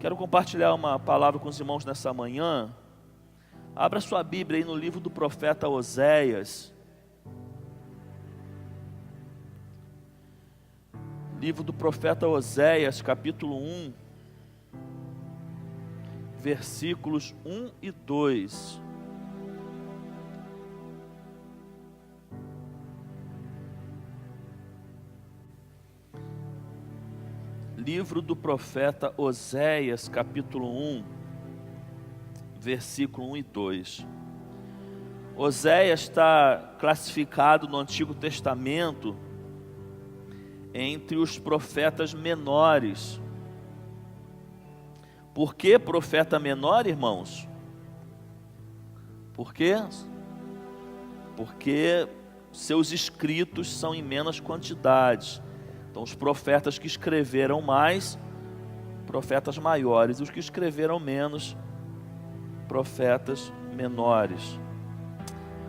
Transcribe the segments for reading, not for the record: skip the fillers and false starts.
Quero compartilhar uma palavra com os irmãos nessa manhã. Abra sua Bíblia aí no livro do profeta Oséias. Livro do profeta Oséias, capítulo 1, versículos 1 e 2. Livro do profeta Oséias, capítulo 1, versículo 1 e 2. Oséias está classificado no Antigo Testamento entre os profetas menores. Por que profeta menor, irmãos? Por quê? Porque seus escritos são em menos quantidades. Então, os profetas que escreveram mais, profetas maiores. Os que escreveram menos, profetas menores.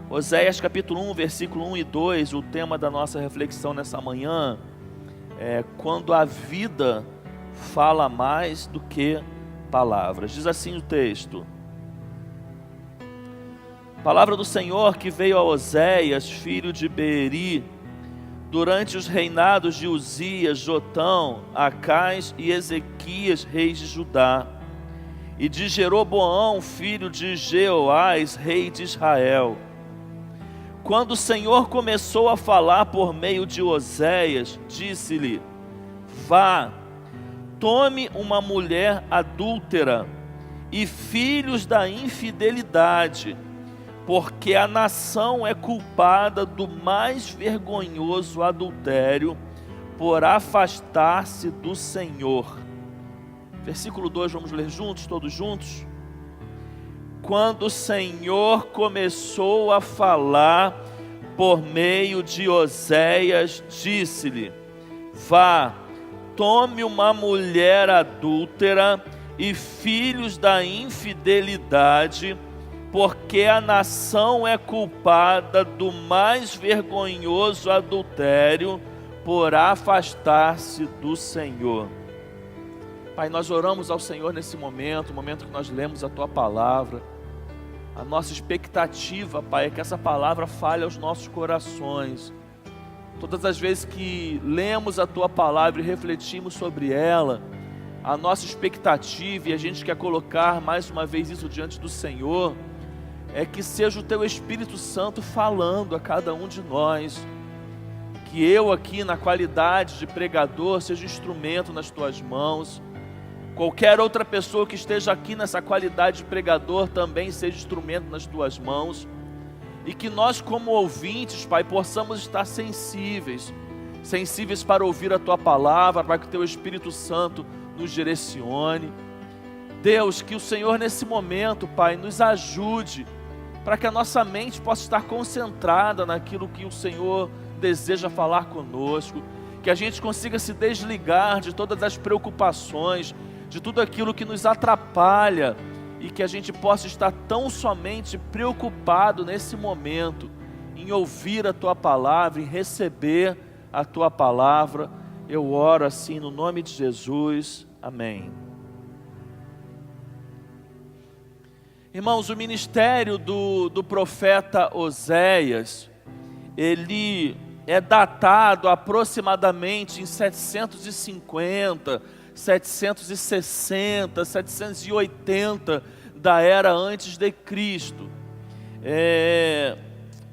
Oséias capítulo 1, versículo 1 e 2, o tema da nossa reflexão nessa manhã é quando a vida fala mais do que palavras. Diz assim o texto: palavra do Senhor que veio a Oséias, filho de Beeri, durante os reinados de Uzias, Jotão, Acais e Ezequias, reis de Judá, e de Jeroboão, filho de Jeoás, rei de Israel. Quando o Senhor começou a falar por meio de Oséias, disse-lhe: vá, tome uma mulher adúltera e filhos da infidelidade, porque a nação é culpada do mais vergonhoso adultério por afastar-se do Senhor. Versículo 2, vamos ler juntos, todos juntos? Quando o Senhor começou a falar por meio de Oséias, disse-lhe: vá, tome uma mulher adúltera e filhos da infidelidade, porque a nação é culpada do mais vergonhoso adultério por afastar-se do Senhor. Pai, nós oramos ao Senhor nesse momento, o momento que nós lemos a Tua Palavra. A nossa expectativa, Pai, é que essa palavra fale aos nossos corações. Todas as vezes que lemos a Tua Palavra e refletimos sobre ela, a nossa expectativa, e a gente quer colocar mais uma vez isso diante do Senhor, é que seja o Teu Espírito Santo falando a cada um de nós. Que eu aqui na qualidade de pregador seja instrumento nas Tuas mãos. Qualquer outra pessoa que esteja aqui nessa qualidade de pregador também seja instrumento nas Tuas mãos. E que nós como ouvintes, Pai, possamos estar sensíveis para ouvir a Tua Palavra, para que o Teu Espírito Santo nos direcione. Deus, que o Senhor nesse momento, Pai, nos ajude para que a nossa mente possa estar concentrada naquilo que o Senhor deseja falar conosco, que a gente consiga se desligar de todas as preocupações, de tudo aquilo que nos atrapalha, e que a gente possa estar tão somente preocupado nesse momento, em ouvir a Tua Palavra, em receber a Tua Palavra. Eu oro assim no nome de Jesus, amém. Irmãos, o ministério do profeta Oséias, ele é datado aproximadamente em 750, 760, 780 da era antes de Cristo.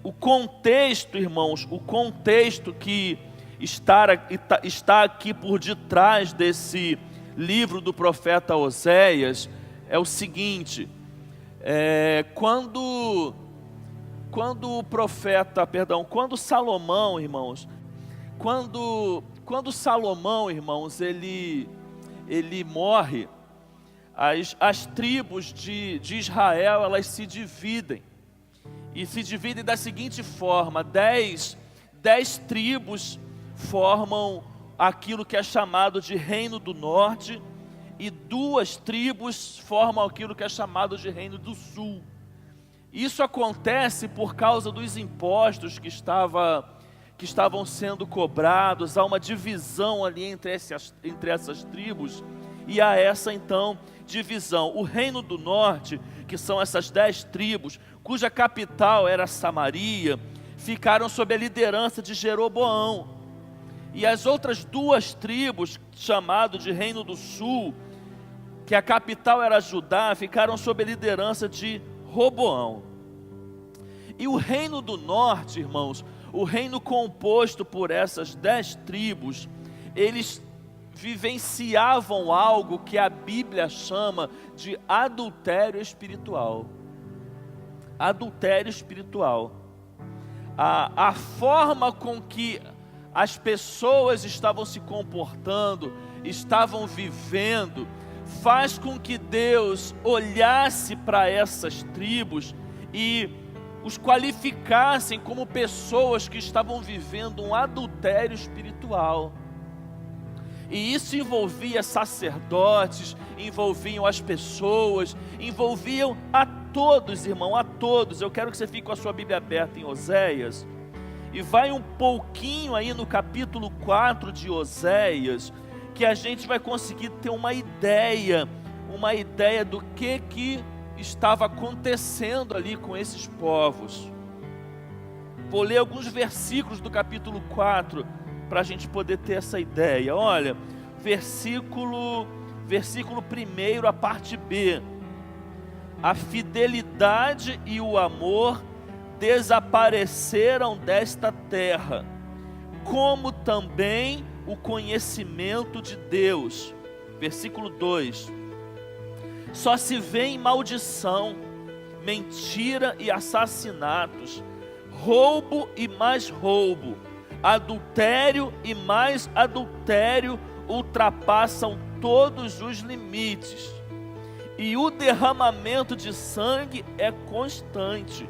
O contexto, irmãos, o contexto que está aqui por detrás desse livro do profeta Oséias é o seguinte: quando Salomão, irmãos, ele morre, as tribos de Israel, elas se dividem, e se dividem da seguinte forma: 10 tribos formam aquilo que é chamado de Reino do Norte, e 2 tribos formam aquilo que é chamado de Reino do Sul. Isso acontece por causa dos impostos que estavam sendo cobrados. Há uma divisão ali entre essas tribos, e há essa então divisão. O reino do norte, que são essas 10 tribos, cuja capital era Samaria, ficaram sob a liderança de Jeroboão. E as outras 2 tribos, chamado de reino do sul, que a capital era Judá, ficaram sob a liderança de Roboão. E o reino do norte, irmãos, o reino composto por essas 10 tribos, eles vivenciavam algo que a Bíblia chama de adultério espiritual. Adultério espiritual. A forma com que as pessoas estavam se comportando, estavam vivendo, faz com que Deus olhasse para essas tribos e os qualificassem como pessoas que estavam vivendo um adultério espiritual. E isso envolvia sacerdotes, envolviam as pessoas, envolviam a todos, irmão, a todos. Eu quero que você fique com a sua Bíblia aberta em Oséias, e vai um pouquinho aí no capítulo 4 de Oséias, que a gente vai conseguir ter uma ideia do que estava acontecendo ali com esses povos. Vou ler alguns versículos do capítulo 4, para a gente poder ter essa ideia. Olha, versículo 1, a parte B. A fidelidade e o amor desapareceram desta terra, como também o conhecimento de Deus. Versículo 2. Só se vê em maldição, mentira e assassinatos, roubo e mais roubo, adultério e mais adultério ultrapassam todos os limites, e o derramamento de sangue é constante.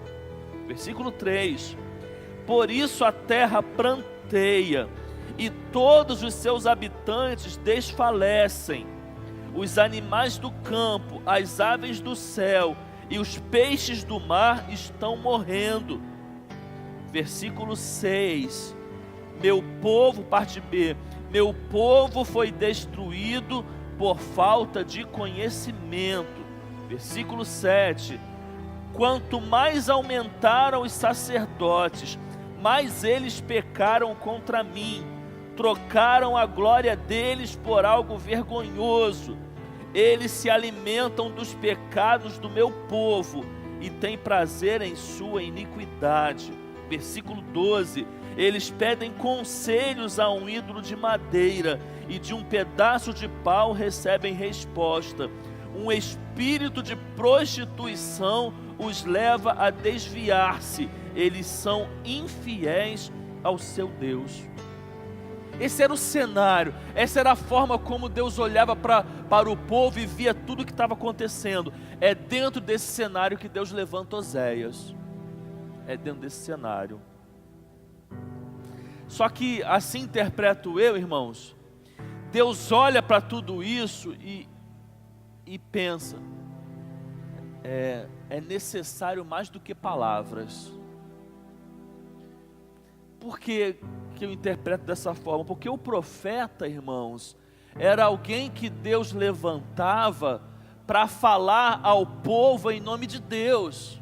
Versículo 3. Por isso a terra pranteia, e todos os seus habitantes desfalecem. Os animais do campo, as aves do céu e os peixes do mar estão morrendo. Versículo 6. Meu povo, parte B, meu povo foi destruído por falta de conhecimento. Versículo 7. Quanto mais aumentaram os sacerdotes, mais eles pecaram contra mim, trocaram a glória deles por algo vergonhoso. Eles se alimentam dos pecados do meu povo e têm prazer em sua iniquidade. Versículo 12. Eles pedem conselhos a um ídolo de madeira, e de um pedaço de pau recebem resposta. Um espírito de prostituição os leva a desviar-se. Eles são infiéis ao seu Deus. Esse era o cenário, essa era a forma como Deus olhava para o povo e via tudo o que estava acontecendo. É dentro desse cenário que Deus levanta Oséias. É dentro desse cenário. Só que assim interpreto eu, irmãos. Deus olha para tudo isso e pensa, é necessário mais do que palavras. Por que eu interpreto dessa forma? Porque o profeta, irmãos, era alguém que Deus levantava para falar ao povo em nome de Deus.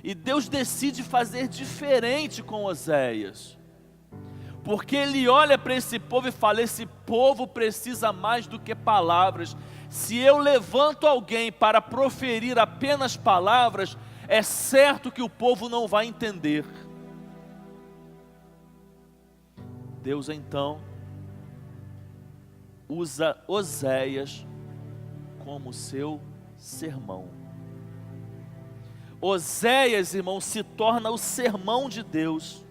E Deus decide fazer diferente com Oséias, porque Ele olha para esse povo e fala: esse povo precisa mais do que palavras. Se eu levanto alguém para proferir apenas palavras, é certo que o povo não vai entender. Deus então usa Oséias como seu sermão. Oséias, irmão, se torna o sermão de Deus,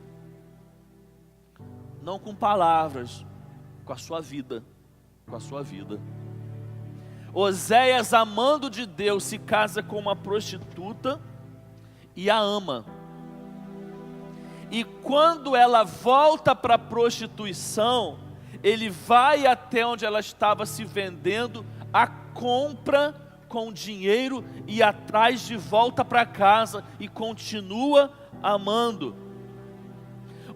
não com palavras, com a sua vida, com a sua vida. Oséias, amando de Deus, se casa com uma prostituta e a ama. E quando ela volta para a prostituição, ele vai até onde ela estava se vendendo, a compra com dinheiro e atrás de volta para casa e continua amando.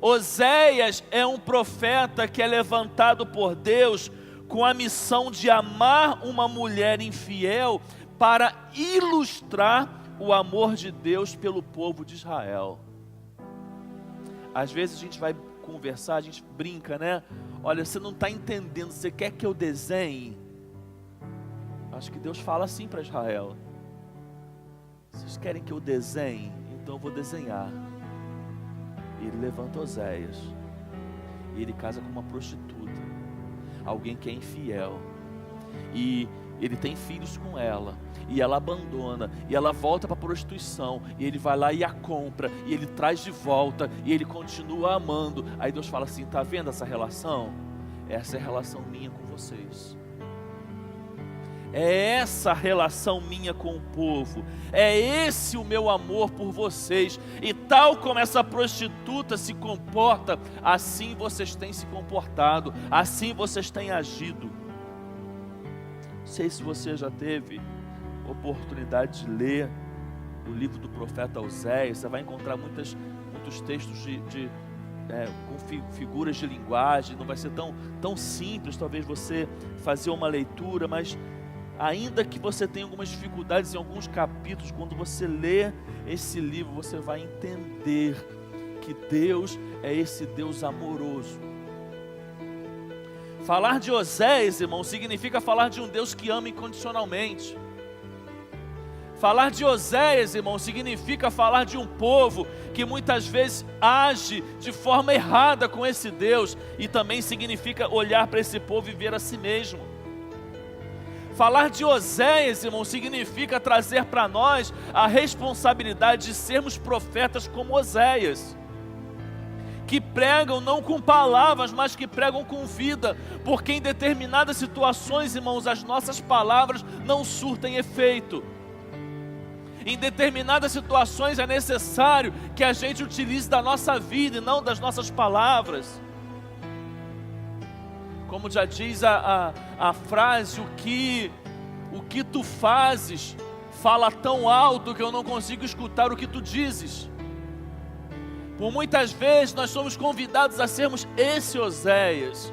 Oséias é um profeta que é levantado por Deus com a missão de amar uma mulher infiel para ilustrar o amor de Deus pelo povo de Israel. Às vezes a gente vai conversar, a gente brinca, né? Olha, você não está entendendo, você quer que eu desenhe? Acho que Deus fala assim para Israel: vocês querem que eu desenhe? Então eu vou desenhar. E ele levanta Oséias, e ele casa com uma prostituta, alguém que é infiel, e ele tem filhos com ela, e ela abandona, e ela volta para a prostituição, e ele vai lá e a compra, e ele traz de volta, e ele continua amando. Aí Deus fala assim: está vendo essa relação? Essa é a relação minha com vocês. É essa a relação minha com o povo, é esse o meu amor por vocês. E tal como essa prostituta se comporta, assim vocês têm se comportado, assim vocês têm agido. Não sei se você já teve oportunidade de ler o livro do profeta Oséias. Você vai encontrar muitos textos com figuras de linguagem. Não vai ser tão simples talvez você fazer uma leitura, mas ainda que você tenha algumas dificuldades em alguns capítulos, quando você lê esse livro, você vai entender que Deus é esse Deus amoroso. Falar de Oséias, irmão, significa falar de um Deus que ama incondicionalmente. Falar de Oséias, irmão, significa falar de um povo que muitas vezes age de forma errada com esse Deus, e também significa olhar para esse povo e ver a si mesmo. Falar de Oséias, irmão, significa trazer para nós a responsabilidade de sermos profetas como Oséias, que pregam não com palavras, mas que pregam com vida, porque em determinadas situações, irmãos, as nossas palavras não surtem efeito. Em determinadas situações é necessário que a gente utilize da nossa vida e não das nossas palavras. Como já diz a frase: o que tu fazes fala tão alto que eu não consigo escutar o que tu dizes. Por muitas vezes nós somos convidados a sermos esse Oséias,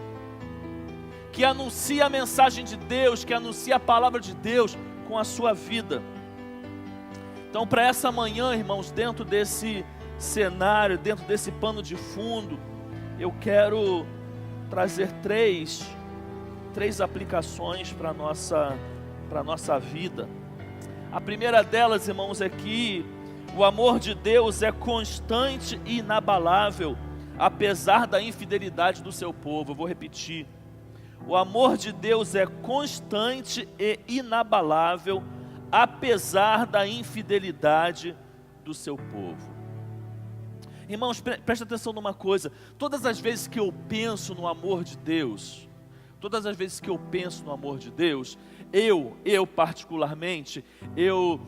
que anuncia a mensagem de Deus, que anuncia a palavra de Deus com a sua vida. Então, para essa manhã, irmãos, dentro desse cenário, dentro desse pano de fundo, eu quero trazer três aplicações para a nossa vida. A primeira delas, irmãos, é que o amor de Deus é constante e inabalável, apesar da infidelidade do seu povo. Eu vou repetir: o amor de Deus é constante e inabalável, apesar da infidelidade do seu povo. Irmãos, preste atenção numa coisa: todas as vezes que eu penso no amor de Deus, eu particularmente, eu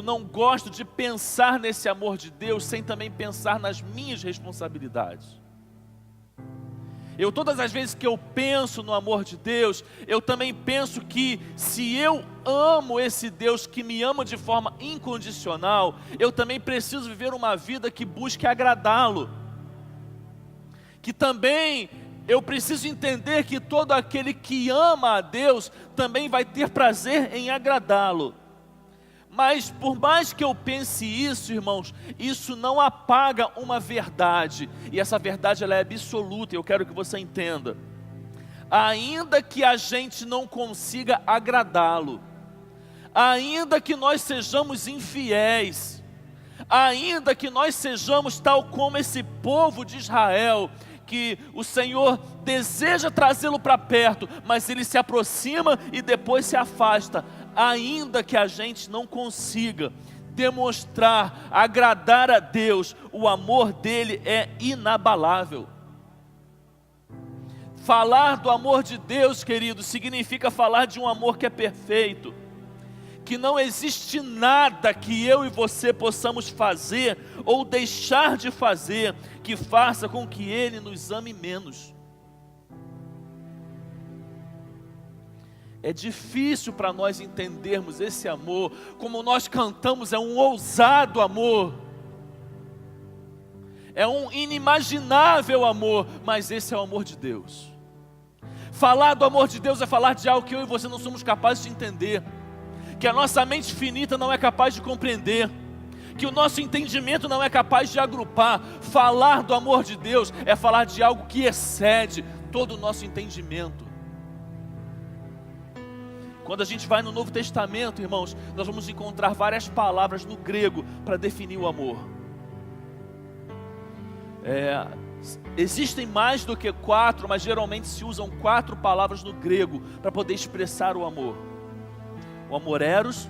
não gosto de pensar nesse amor de Deus sem também pensar nas minhas responsabilidades. Todas as vezes que eu penso no amor de Deus, eu também penso que se eu amo esse Deus que me ama de forma incondicional, eu também preciso viver uma vida que busque agradá-lo. Que também eu preciso entender que todo aquele que ama a Deus também vai ter prazer em agradá-lo. Mas por mais que eu pense isso, irmãos, isso não apaga uma verdade. E essa verdade ela é absoluta, e eu quero que você entenda. Ainda que a gente não consiga agradá-lo, ainda que nós sejamos infiéis, ainda que nós sejamos tal como esse povo de Israel, que o Senhor deseja trazê-lo para perto, mas ele se aproxima e depois se afasta. Ainda que a gente não consiga demonstrar, agradar a Deus, o amor dele é inabalável. Falar do amor de Deus, querido, significa falar de um amor que é perfeito, que não existe nada que eu e você possamos fazer ou deixar de fazer que faça com que Ele nos ame menos. É difícil para nós entendermos esse amor. Como nós cantamos, é um ousado amor, é um inimaginável amor, mas esse é o amor de Deus. Falar do amor de Deus é falar de algo que eu e você não somos capazes de entender, que a nossa mente finita não é capaz de compreender, que o nosso entendimento não é capaz de agrupar. Falar do amor de Deus é falar de algo que excede todo o nosso entendimento. Quando a gente vai no Novo Testamento, irmãos, nós vamos encontrar várias palavras no grego para definir o amor. Existem mais do que 4, mas geralmente se usam 4 palavras no grego para poder expressar o amor. O amor eros,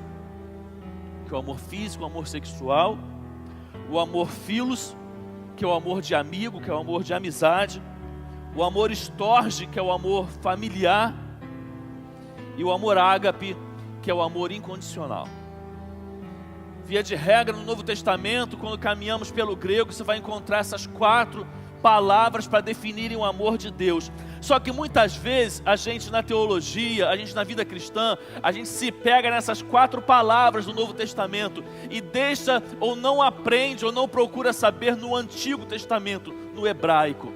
que é o amor físico, o amor sexual. O amor philos, que é o amor de amigo, que é o amor de amizade. O amor storge, que é o amor familiar. E o amor ágape, que é o amor incondicional. Via de regra, no Novo Testamento, quando caminhamos pelo grego, você vai encontrar essas 4 palavras para definirem o amor de Deus. Só que muitas vezes, a gente na teologia, a gente na vida cristã, a gente se pega nessas 4 palavras do Novo Testamento e deixa ou não aprende ou não procura saber no Antigo Testamento, no hebraico.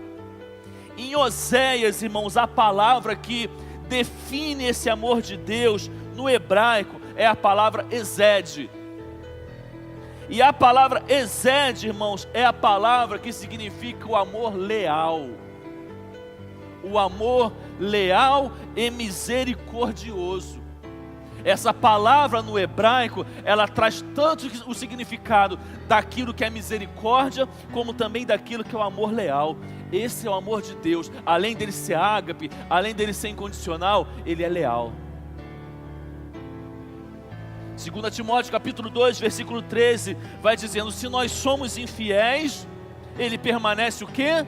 Em Oséias, irmãos, a palavra que define esse amor de Deus no hebraico é a palavra esed. E a palavra esed, irmãos, é a palavra que significa o amor leal. O amor leal e misericordioso. Essa palavra no hebraico, ela traz tanto o significado daquilo que é misericórdia, como também daquilo que é o amor leal. Esse é o amor de Deus. Além dele ser ágape, além dele ser incondicional, ele é leal. 2 Timóteo capítulo 2, versículo 13, vai dizendo: se nós somos infiéis, ele permanece o quê?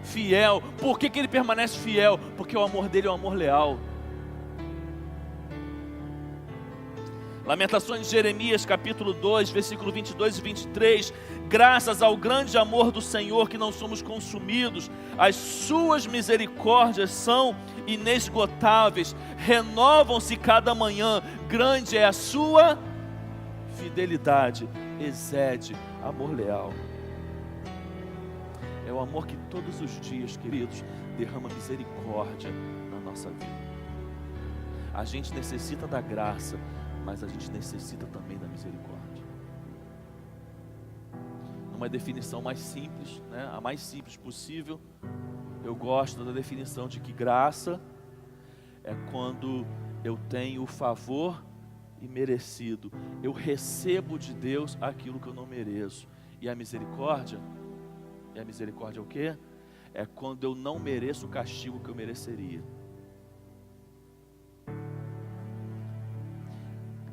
Fiel. Por que ele permanece fiel? Porque o amor dele é um amor leal. Lamentações de Jeremias capítulo 2, versículo 22 e 23, graças ao grande amor do Senhor que não somos consumidos, as suas misericórdias são inesgotáveis, renovam-se cada manhã, grande é a sua fidelidade. Esed, amor leal. É o amor que todos os dias, queridos, derrama misericórdia na nossa vida. A gente necessita da graça, mas a gente necessita também da misericórdia. Numa definição mais simples, né, a mais simples possível, eu gosto da definição de que graça é quando eu tenho o favor imerecido, eu recebo de Deus aquilo que eu não mereço. E a misericórdia é o quê? É quando eu não mereço o castigo que eu mereceria.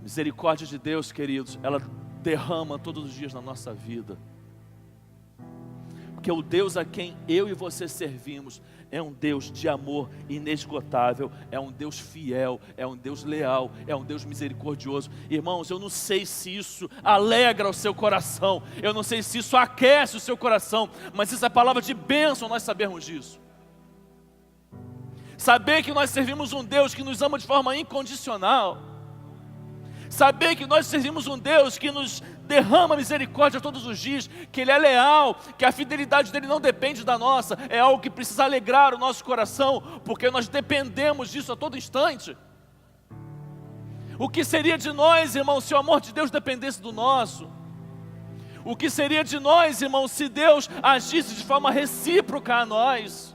Misericórdia de Deus, queridos, ela derrama todos os dias na nossa vida. Porque o Deus a quem eu e você servimos é um Deus de amor inesgotável, é um Deus fiel, é um Deus leal, é um Deus misericordioso. Irmãos, eu não sei se isso alegra o seu coração, eu não sei se isso aquece o seu coração, mas isso é palavra de bênção nós sabermos disso. Saber que nós servimos um Deus que nos ama de forma incondicional. Saber que nós servimos um Deus que nos derrama misericórdia todos os dias, que Ele é leal, que a fidelidade dEle não depende da nossa, é algo que precisa alegrar o nosso coração, porque nós dependemos disso a todo instante. O que seria de nós, irmãos, se o amor de Deus dependesse do nosso? O que seria de nós, irmãos, se Deus agisse de forma recíproca a nós?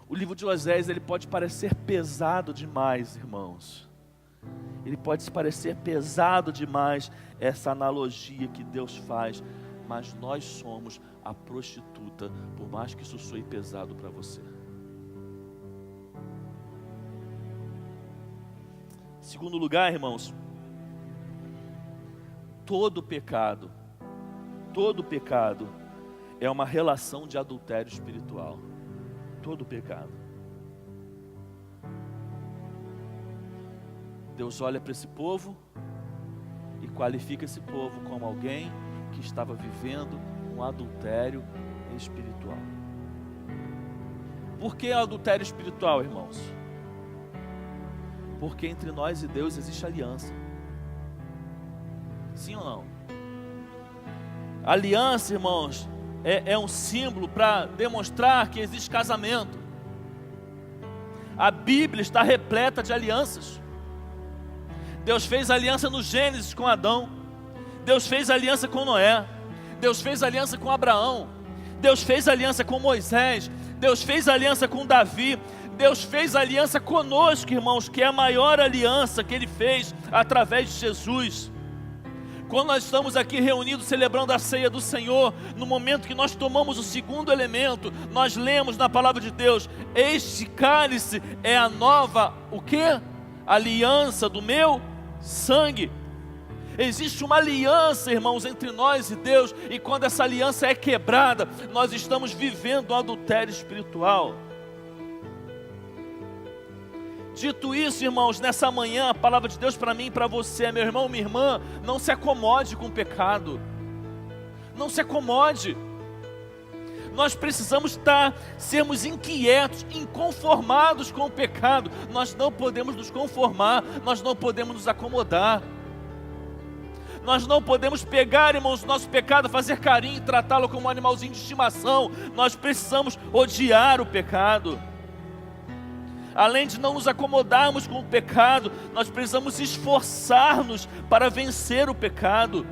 O livro de Oséias, ele pode parecer pesado demais, irmãos. Ele pode parecer pesado demais, essa analogia que Deus faz. Mas nós somos a prostituta, por mais que isso soe pesado para você. Segundo lugar, irmãos, todo pecado é uma relação de adultério espiritual. Todo pecado. Deus olha para esse povo e qualifica esse povo como alguém que estava vivendo um adultério espiritual. Por que adultério espiritual, irmãos? Porque entre nós e Deus existe aliança. Sim ou não? Aliança, irmãos, é um símbolo para demonstrar que existe casamento. A Bíblia está repleta de alianças. Deus fez aliança no Gênesis com Adão. Deus fez aliança com Noé. Deus fez aliança com Abraão. Deus fez aliança com Moisés. Deus fez aliança com Davi. Deus fez aliança conosco, irmãos, que é a maior aliança que Ele fez através de Jesus. Quando nós estamos aqui reunidos celebrando a ceia do Senhor, no momento que nós tomamos o segundo elemento, nós lemos na palavra de Deus: este cálice é a nova, o quê? Aliança do meu sangue. Existe uma aliança, irmãos, entre nós e Deus, e quando essa aliança é quebrada, nós estamos vivendo um adultério espiritual. Dito isso, irmãos, nessa manhã, a palavra de Deus para mim e para você, meu irmão, minha irmã, não se acomode com o pecado. Não se acomode. Nós precisamos sermos inquietos, inconformados com o pecado. Nós não podemos nos conformar, nós não podemos nos acomodar. Nós não podemos pegar, irmãos, o nosso pecado, fazer carinho e tratá-lo como um animalzinho de estimação. Nós precisamos odiar o pecado. Além de não nos acomodarmos com o pecado, nós precisamos esforçar-nos para vencer o pecado.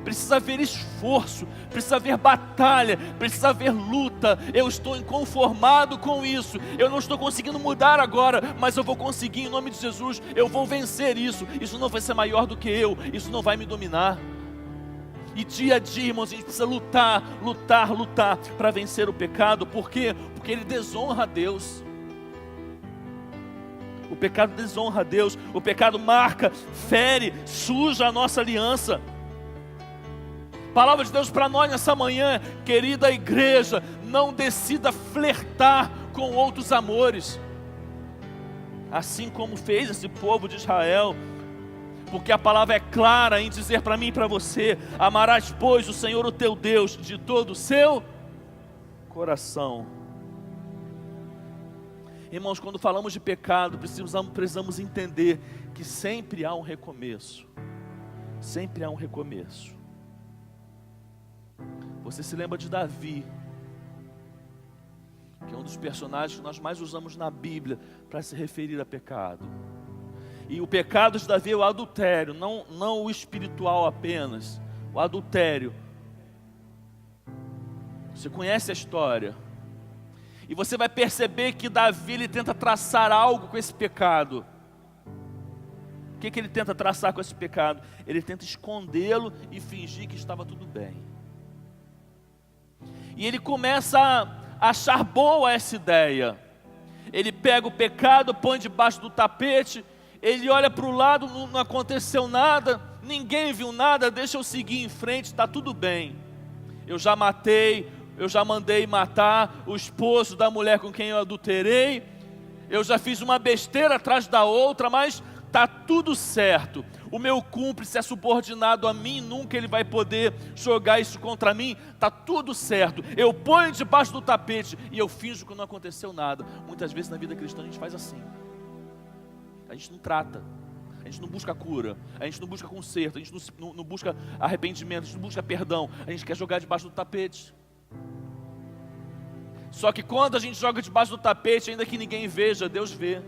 Precisa haver esforço, precisa haver batalha, precisa haver luta. Eu estou inconformado com isso, eu não estou conseguindo mudar agora, mas eu vou conseguir em nome de Jesus. Eu vou vencer isso, isso não vai ser maior do que eu, isso não vai me dominar. E dia a dia, irmãos, a gente precisa lutar para vencer o pecado. Por quê? Porque ele desonra a Deus. O pecado desonra a Deus. O pecado marca, fere, suja a nossa aliança. Palavra de Deus para nós nessa manhã: querida igreja, não decida flertar com outros amores, assim como fez esse povo de Israel. Porque a palavra é clara em dizer para mim e para você: amarás, pois, o Senhor o teu Deus de todo o seu coração. Irmãos, quando falamos de pecado, precisamos entender que sempre há um recomeço. Sempre há um recomeço. Você se lembra de Davi, que é um dos personagens que nós mais usamos na Bíblia para se referir a pecado. E o pecado de Davi é o adultério, não o espiritual apenas, o adultério. Você conhece a história. E você vai perceber que Davi, ele tenta traçar algo com esse pecado. O que ele tenta traçar com esse pecado? Ele tenta escondê-lo e fingir que estava tudo bem. E ele começa a achar boa essa ideia. Ele pega o pecado, põe debaixo do tapete. Ele olha para o lado, não aconteceu nada, ninguém viu nada, deixa eu seguir em frente, está tudo bem. Eu já matei, eu já mandei matar o esposo da mulher com quem eu adulterei, eu já fiz uma besteira atrás da outra, mas está tudo certo. O meu cúmplice é subordinado a mim, nunca ele vai poder jogar isso contra mim, está tudo certo. Eu ponho debaixo do tapete e eu finjo que não aconteceu nada. Muitas vezes na vida cristã a gente faz assim. A gente não trata, a gente não busca cura, a gente não busca conserto, a gente não busca arrependimento, a gente não busca perdão, a gente quer jogar debaixo do tapete. Só que quando a gente joga debaixo do tapete, ainda que ninguém veja, Deus vê.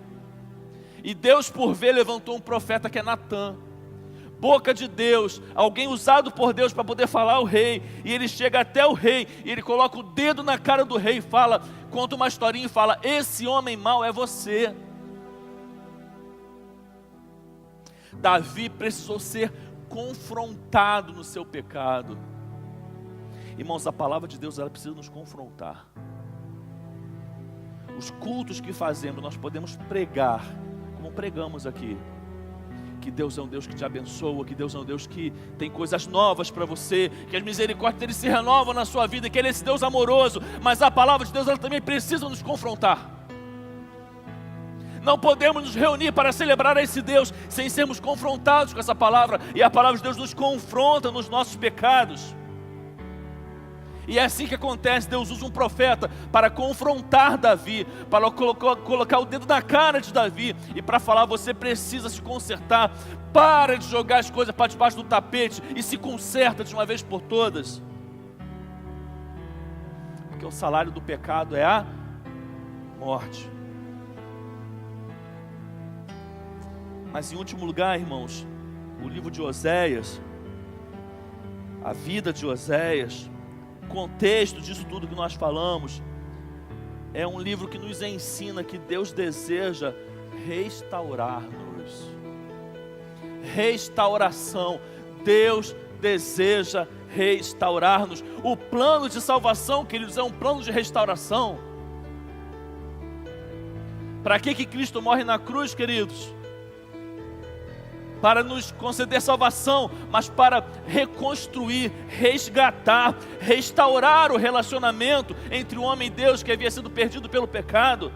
E Deus, por ver, levantou um profeta que é Natã, boca de Deus, alguém usado por Deus para poder falar ao rei. E ele chega até o rei, e ele coloca o dedo na cara do rei e fala, conta uma historinha e fala: esse homem mau é você. Davi precisou ser confrontado no seu pecado. Irmãos, a palavra de Deus, ela precisa nos confrontar. Os cultos que fazemos, nós podemos pregar, como pregamos aqui, que Deus é um Deus que te abençoa, que Deus é um Deus que tem coisas novas para você, que as misericórdias dele se renovam na sua vida, que ele é esse Deus amoroso. Mas a palavra de Deus, ela também precisa nos confrontar. Não podemos nos reunir para celebrar a esse Deus sem sermos confrontados com essa palavra. E a palavra de Deus nos confronta nos nossos pecados. E é assim que acontece. Deus usa um profeta para confrontar Davi, para colocar o dedo na cara de Davi e para falar: você precisa se consertar, para de jogar as coisas para debaixo do tapete e se conserta de uma vez por todas. porque o salário do pecado é a morte. Mas em último lugar, irmãos, o livro de Oséias, a vida de Oséias, o contexto disso tudo que nós falamos, é um livro que nos ensina que Deus deseja restaurar-nos. Restauração. Deus deseja restaurar-nos. O plano de salvação, queridos, é um plano de restauração. Para que Cristo morre na cruz, queridos? Para nos conceder salvação, mas para reconstruir, resgatar, restaurar o relacionamento entre o homem e Deus que havia sido perdido pelo pecado.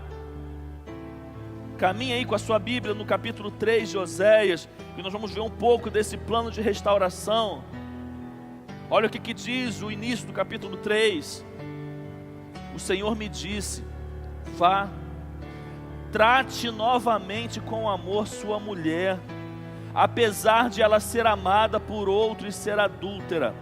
Caminhe aí com a sua Bíblia no capítulo 3 de Oséias, e nós vamos ver um pouco desse plano de restauração. Olha o que diz o início do capítulo 3. O Senhor me disse: vá, trate novamente com amor sua mulher, apesar de ela ser amada por outro e ser adúltera.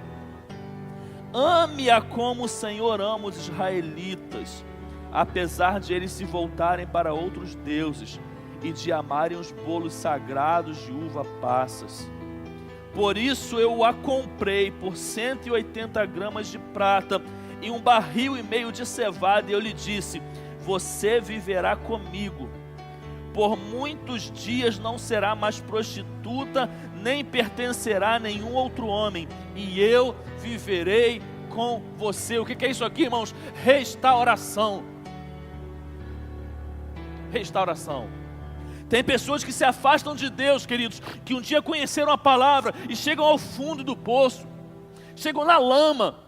Ame-a como o Senhor ama os israelitas, apesar de eles se voltarem para outros deuses e de amarem os bolos sagrados de uva passas. Por isso eu a comprei por 180 gramas de prata e 1,5 barril de cevada, e eu lhe disse: você viverá comigo. Por muitos dias não será mais prostituta, nem pertencerá a nenhum outro homem, e eu viverei com você. O que é isso aqui, irmãos? Restauração. Restauração. Tem pessoas que se afastam de Deus, queridos, que um dia conheceram a palavra e chegam ao fundo do poço, chegam na lama,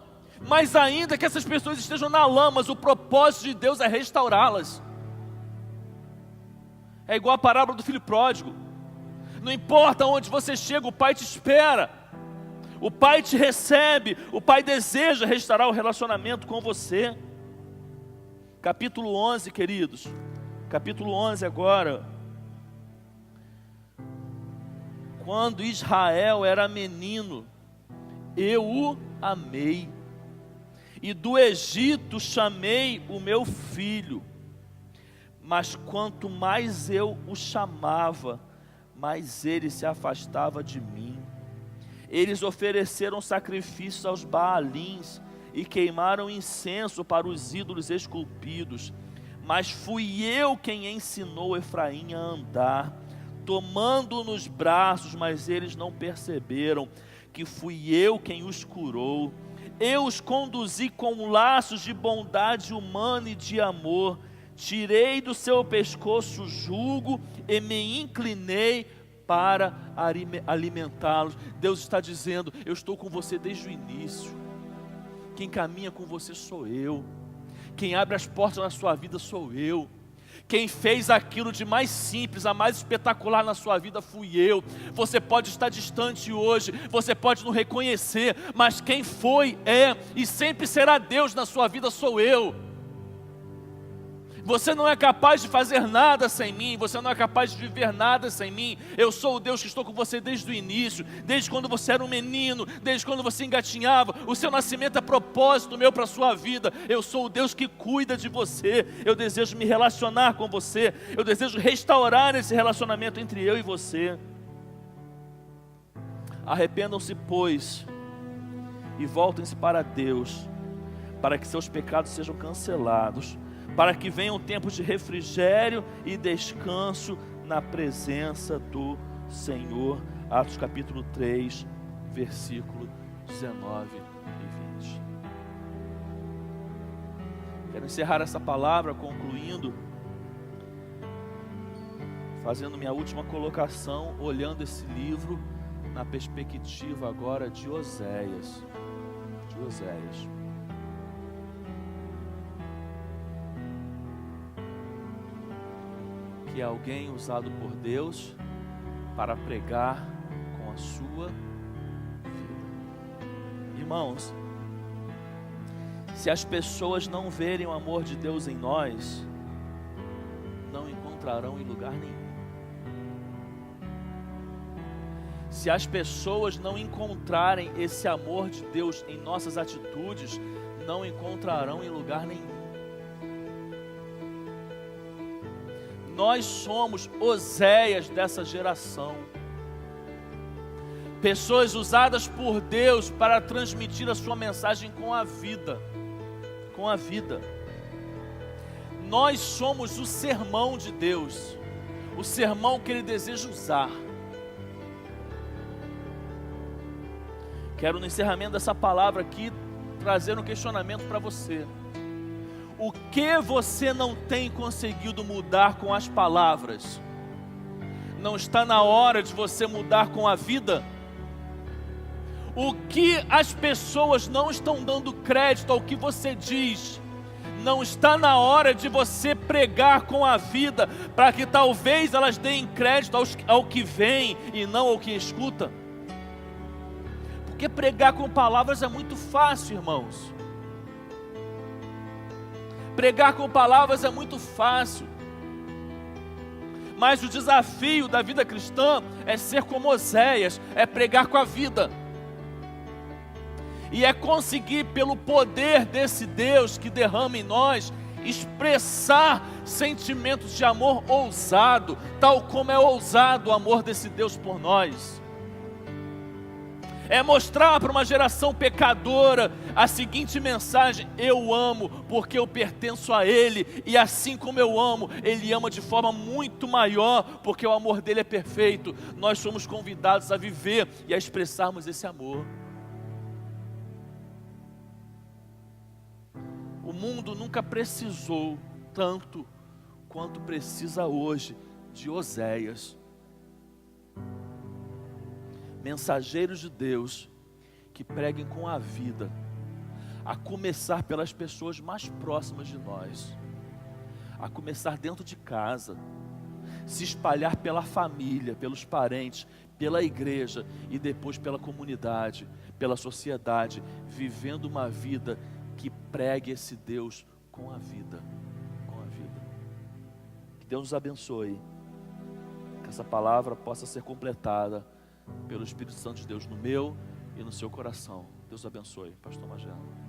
mas ainda que essas pessoas estejam na lama, o propósito de Deus é restaurá-las. É igual a parábola do filho pródigo. Não importa onde você chega, o Pai te espera, o Pai te recebe, o Pai deseja restaurar o relacionamento com você. Capítulo 11, queridos, capítulo 11 agora. Quando Israel era menino, eu o amei, e do Egito chamei o meu filho. Mas quanto mais eu o chamava, mais ele se afastava de mim. Eles ofereceram sacrifícios aos Baalins e queimaram incenso para os ídolos esculpidos. Mas fui eu quem ensinou Efraim a andar, tomando-o nos braços, mas eles não perceberam que fui eu quem os curou. Eu os conduzi com laços de bondade humana e de amor. Tirei do seu pescoço o jugo e me inclinei para alimentá-los. Deus está dizendo: eu estou com você desde o início. Quem caminha com você sou eu. Quem abre as portas na sua vida sou eu. Quem fez aquilo de mais simples, a mais espetacular na sua vida fui eu. Você pode estar distante hoje, você pode não reconhecer, mas quem foi, é e sempre será Deus na sua vida sou eu. Você não é capaz de fazer nada sem mim, você não é capaz de viver nada sem mim. Eu sou o Deus que estou com você desde o início, desde quando você era um menino, desde quando você engatinhava. O seu nascimento é propósito meu para a sua vida. Eu sou o Deus que cuida de você. Eu desejo me relacionar com você, eu desejo restaurar esse relacionamento entre eu e você. Arrependam-se, pois, e voltem-se para Deus, para que seus pecados sejam cancelados, para que venham tempos de refrigério e descanso na presença do Senhor. Atos capítulo 3, versículo 19 e 20. Quero encerrar essa palavra concluindo, fazendo minha última colocação, olhando esse livro na perspectiva agora de Oséias. Que é alguém usado por Deus para pregar com a sua vida. Irmãos, se as pessoas não verem o amor de Deus em nós, não encontrarão em lugar nenhum. Se as pessoas não encontrarem esse amor de Deus em nossas atitudes, não encontrarão em lugar nenhum. Nós somos Oséias dessa geração. Pessoas usadas por Deus para transmitir a sua mensagem com a vida. Com a vida. Nós somos o sermão de Deus. O sermão que Ele deseja usar. Quero no encerramento dessa palavra aqui trazer um questionamento para você. O que você não tem conseguido mudar com as palavras? Não está na hora de você mudar com a vida? O que as pessoas não estão dando crédito ao que você diz? Não está na hora de você pregar com a vida, para que talvez elas deem crédito ao que vem e não ao que escuta? Porque pregar com palavras é muito fácil, irmãos. Pregar com palavras é muito fácil. Mas o desafio da vida cristã é ser como Oséias, é pregar com a vida. E é conseguir, pelo poder desse Deus que derrama em nós, expressar sentimentos de amor ousado, tal como é ousado o amor desse Deus por nós. É mostrar para uma geração pecadora a seguinte mensagem: eu amo porque eu pertenço a Ele, e assim como eu amo, Ele ama de forma muito maior, porque o amor dele é perfeito. Nós somos convidados a viver e a expressarmos esse amor. O mundo nunca precisou tanto quanto precisa hoje de Oséias. Mensageiros de Deus que preguem com a vida, a começar pelas pessoas mais próximas de nós, a começar dentro de casa, se espalhar pela família, pelos parentes, pela igreja e depois pela comunidade, pela sociedade, vivendo uma vida que pregue esse Deus com a vida, com a vida. Que Deus nos abençoe, que essa palavra possa ser completada pelo Espírito Santo de Deus no meu e no seu coração. Deus abençoe, Pastor Magela.